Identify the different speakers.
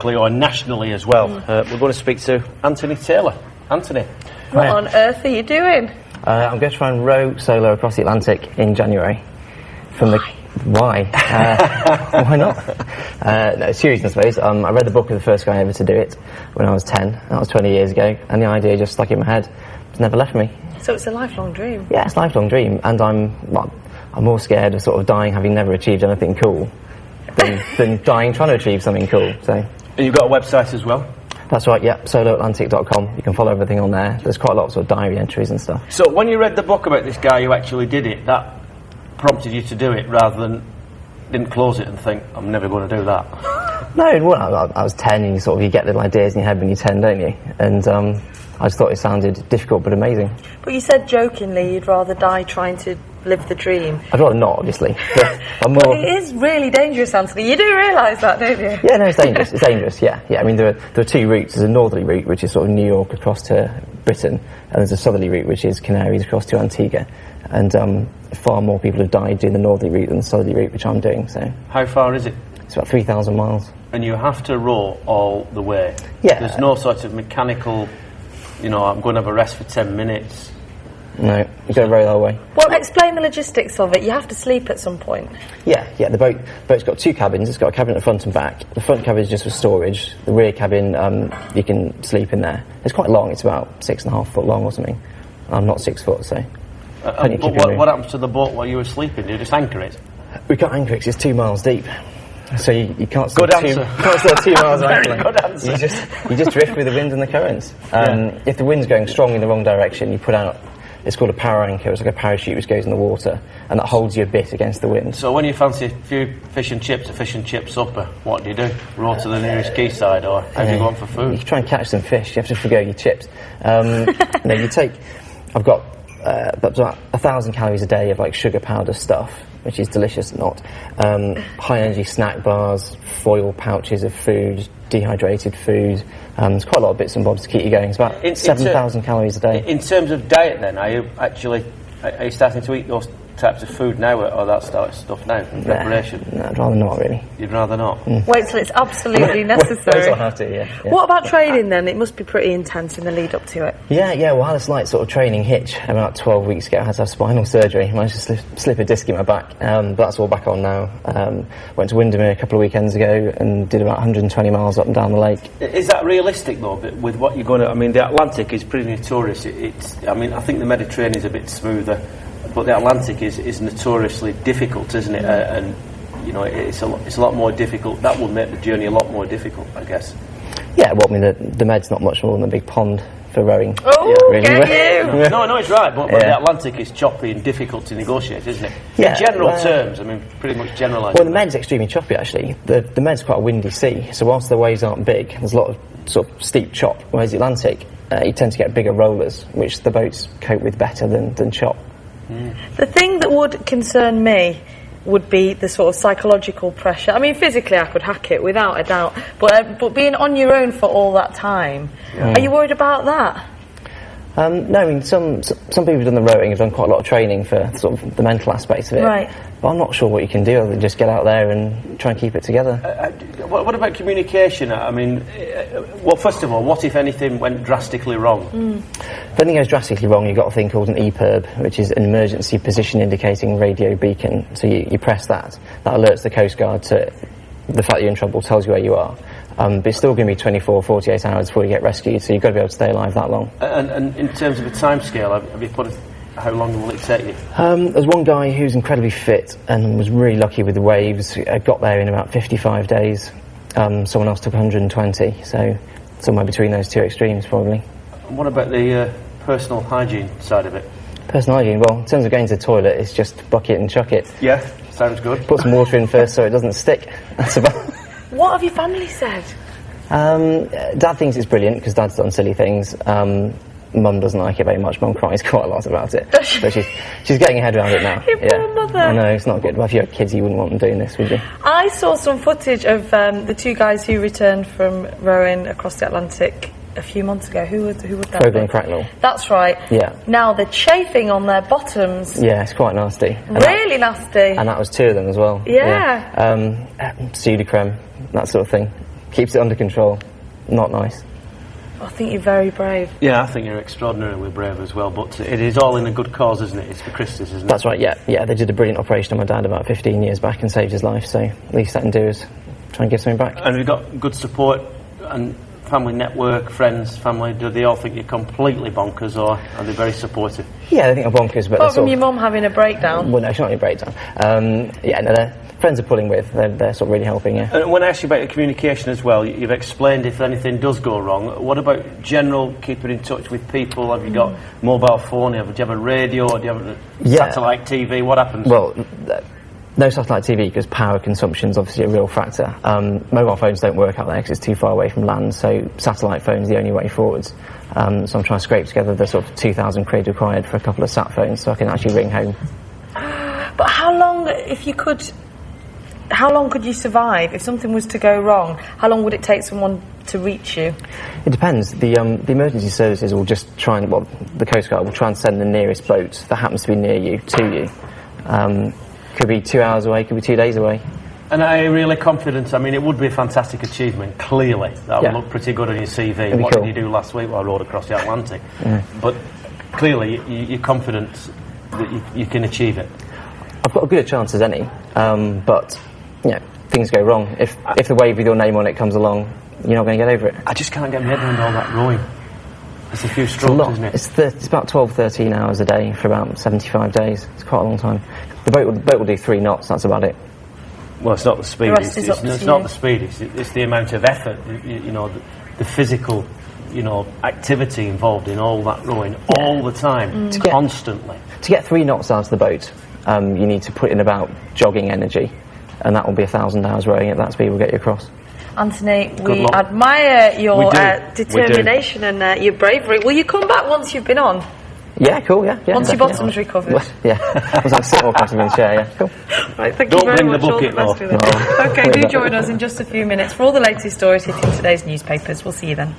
Speaker 1: or nationally as well. We're going to speak to Anthony Taylor. Anthony.
Speaker 2: What on earth are you doing?
Speaker 3: I'm going to try and row solo across the Atlantic in January. Why? Why not? No, serious, I suppose. I read the book of the first guy ever to do it when I was 10. That was 20 years ago. And the idea just stuck in my head. It's never left me.
Speaker 2: So it's a lifelong dream?
Speaker 3: Yeah, it's a lifelong dream. And I'm more scared of sort of dying having never achieved anything cool than dying trying to achieve something cool. So.
Speaker 1: And you've got a website as well?
Speaker 3: That's right, yeah, soloatlantic.com. You can follow everything on there. There's quite a lot of sort of diary entries and stuff.
Speaker 1: So when you read the book about this guy who actually did it, that prompted you to do it rather than didn't close it and think, I'm never going to do that?
Speaker 3: No, well, I was 10 and you get little ideas in your head when you're 10, don't you? And I just thought it sounded difficult but amazing.
Speaker 2: But you said jokingly you'd rather die trying to live the dream.
Speaker 3: I'd rather not, obviously. But I'm more...
Speaker 2: But it is really dangerous, Anthony. You do realise that, don't you?
Speaker 3: Yeah, no, it's dangerous. It's dangerous, yeah. I mean, there are two routes. There's a northerly route, which is sort of New York across to Britain, and there's a southerly route, which is Canaries across to Antigua. And far more people have died doing the northerly route than the southerly route, which I'm doing, so...
Speaker 1: How far is it?
Speaker 3: It's about 3,000 miles.
Speaker 1: And you have to row all the way?
Speaker 3: Yeah.
Speaker 1: There's no sort of mechanical, I'm going to have a rest for 10 minutes.
Speaker 3: No, you go row the whole way.
Speaker 2: Well, explain the logistics of it. You have to sleep at some point.
Speaker 3: Yeah, the boat's got two cabins. It's got a cabin at the front and back. The front cabin is just for storage. The rear cabin, you can sleep in there. It's quite long. It's about 6.5 foot long or something. I'm not 6 foot, so...
Speaker 1: But what happens to the boat while you were sleeping? Do you just anchor it?
Speaker 3: We can't anchor it 'cause it's 2 miles deep. So you can't still
Speaker 1: Good
Speaker 3: 2
Speaker 1: answer.
Speaker 3: miles
Speaker 1: Very
Speaker 3: anchoring.
Speaker 1: good answer.
Speaker 3: You just drift with the wind and the currents. If the wind's going strong in the wrong direction, you put out... It's called a power anchor. It's like a parachute which goes in the water, and that holds you a bit against the wind.
Speaker 1: So when you fancy a few fish and chips, a fish and chip supper, what do you do? Row to the nearest quayside, or how do you go on for food?
Speaker 3: You can try and catch some fish. You have to forgo your chips. I've got about 1,000 calories a day of like sugar powder stuff, which is delicious, not. High energy snack bars, foil pouches of food, dehydrated food. There's quite a lot of bits and bobs to keep you going. It's about 7,000 calories a day.
Speaker 1: In terms of diet then, are you starting to eat those types of food now, or that sort of stuff now in preparation?
Speaker 3: No, I'd rather not, really.
Speaker 1: You'd rather not?
Speaker 2: Wait till it's absolutely necessary.
Speaker 3: Wait till I have to, yeah.
Speaker 2: What about training then? It must be pretty intense in the lead up to it.
Speaker 3: Yeah, well, I had a slight sort of training hitch about 12 weeks ago. I had to have spinal surgery. I managed to slip a disc in my back, but that's all back on now. Went to Windermere a couple of weekends ago and did about 120 miles up and down the lake.
Speaker 1: Is that realistic, though, with what you're going to... I mean, the Atlantic is pretty notorious. I think the Mediterranean is a bit smoother, but the Atlantic is notoriously difficult, isn't it? And it's a lot more difficult. That will make the journey a lot more difficult, I guess.
Speaker 3: Yeah, well, I mean, the Med's not much more than a big pond for rowing.
Speaker 2: Oh,
Speaker 3: really.
Speaker 2: Get you!
Speaker 1: No, it's right, but the Atlantic is choppy and difficult to negotiate, isn't it?
Speaker 3: Yeah,
Speaker 1: in general terms, I mean, pretty much generalised.
Speaker 3: Well, the Med's extremely choppy, actually. The Med's quite a windy sea, so whilst the waves aren't big, there's a lot of sort of steep chop, whereas the Atlantic, you tend to get bigger rollers, which the boats cope with better than chop.
Speaker 2: The thing that would concern me would be the sort of psychological pressure. I mean, physically I could hack it without a doubt, but being on your own for all that time, are you worried about that?
Speaker 3: No, I mean, some people who've done the rowing have done quite a lot of training for sort of the mental aspects of it.
Speaker 2: Right.
Speaker 3: But I'm not sure what you can do other than just get out there and try and keep it together.
Speaker 1: What about communication? I mean, well, first of all, what if anything went drastically wrong?
Speaker 3: If anything goes drastically wrong, you've got a thing called an EPIRB, which is an emergency position indicating radio beacon. So you press that. That alerts the Coast Guard to the fact you're in trouble, tells you where you are. But it's still going to be 24, 48 hours before you get rescued, so you've got to be able to stay alive that long.
Speaker 1: And in terms of a timescale, have you put how long will it take you?
Speaker 3: There's one guy who's incredibly fit and was really lucky with the waves. Got there in about 55 days. Someone else took 120, so somewhere between those two extremes, probably.
Speaker 1: And what about the personal hygiene side of it?
Speaker 3: Personal hygiene, well, in terms of going to the toilet, it's just bucket and chuck it.
Speaker 1: Yeah, sounds good.
Speaker 3: Put some water in first so it doesn't stick. That's about...
Speaker 2: What have your family said?
Speaker 3: Dad thinks it's brilliant because Dad's done silly things. Mum doesn't like it very much. Mum cries quite a lot about it.
Speaker 2: Does she?
Speaker 3: But she's getting her head around it now.
Speaker 2: Your poor mother.
Speaker 3: I know, it's not good. Well, if you had kids, you wouldn't want them doing this, would you?
Speaker 2: I saw some footage of the two guys who returned from rowing across the Atlantic a few months ago. Who would that
Speaker 3: Frobel
Speaker 2: be?
Speaker 3: and Cracknell.
Speaker 2: That's right.
Speaker 3: Yeah.
Speaker 2: Now they're chafing on their bottoms.
Speaker 3: Yeah, it's quite nasty.
Speaker 2: Really nasty.
Speaker 3: And that was two of them as well.
Speaker 2: Yeah.
Speaker 3: Pseudocreme, that sort of thing. keeps it under control. Not nice.
Speaker 2: I think you're very brave.
Speaker 1: Yeah, I think you're extraordinarily brave as well, but it is all in a good cause, isn't it? It's for Christus, isn't it?
Speaker 3: That's right, yeah. They did a brilliant operation on my dad about 15 years back and saved his life, so least I can do is try and give something back.
Speaker 1: And we've got good support and family network, friends, family. Do they all think you're completely bonkers, or are they very supportive?
Speaker 3: Yeah, they think I'm bonkers, but...
Speaker 2: Apart from your mum having a breakdown.
Speaker 3: Well, no, she's not having a breakdown. Their friends are pulling with. They're sort of really helping, yeah.
Speaker 1: And when I ask you about the communication as well, you've explained if anything does go wrong. What about general keeping in touch with people? Have you got mobile phone? Do you have a radio? Do you have a satellite TV? What happens?
Speaker 3: Well, no satellite TV because power consumption is obviously a real factor. Mobile phones don't work out there because it's too far away from land, so satellite phone's the only way forwards. So I'm trying to scrape together the sort of 2,000 quid required for a couple of sat phones so I can actually ring home.
Speaker 2: But how long, how long could you survive if something was to go wrong? How long would it take someone to reach you?
Speaker 3: It depends. The emergency services will just try and, the Coast Guard will try and send the nearest boat that happens to be near you to you. Could be 2 hours away, could be 2 days away.
Speaker 1: And are you really confident? I mean, it would be a fantastic achievement, clearly. That would look pretty good on your CV. What did you do last week? Well, I rowed across the Atlantic. But clearly, you're confident that you can achieve it.
Speaker 3: I've got as good a chance as any, but things go wrong. If the wave with your name on it comes along, you're not going to get over it.
Speaker 1: I just can't get my head around all that rowing. It's a few strokes, isn't it?
Speaker 3: It's about 12, 13 hours a day for about 75 days. It's quite a long time. The boat will do 3 knots, that's about it.
Speaker 1: Well, it's not the speed. It's not the speed. It's the amount of effort. The physical, activity involved in all that rowing all the time, constantly.
Speaker 3: To get 3 knots out of the boat, you need to put in about jogging energy, and that will be 1,000 hours rowing at that speed will get you across.
Speaker 2: Anthony, we admire your determination and your bravery. Will you come back once you've been on?
Speaker 3: Yeah, cool, yeah.
Speaker 2: Once your bottom's recovered.
Speaker 3: Yeah, I was like sit more comfortable in the chair, yeah, cool.
Speaker 2: Right, thank you very much. All the best with it. Okay, do join us in just a few minutes for all the latest stories hitting today's newspapers. We'll see you then.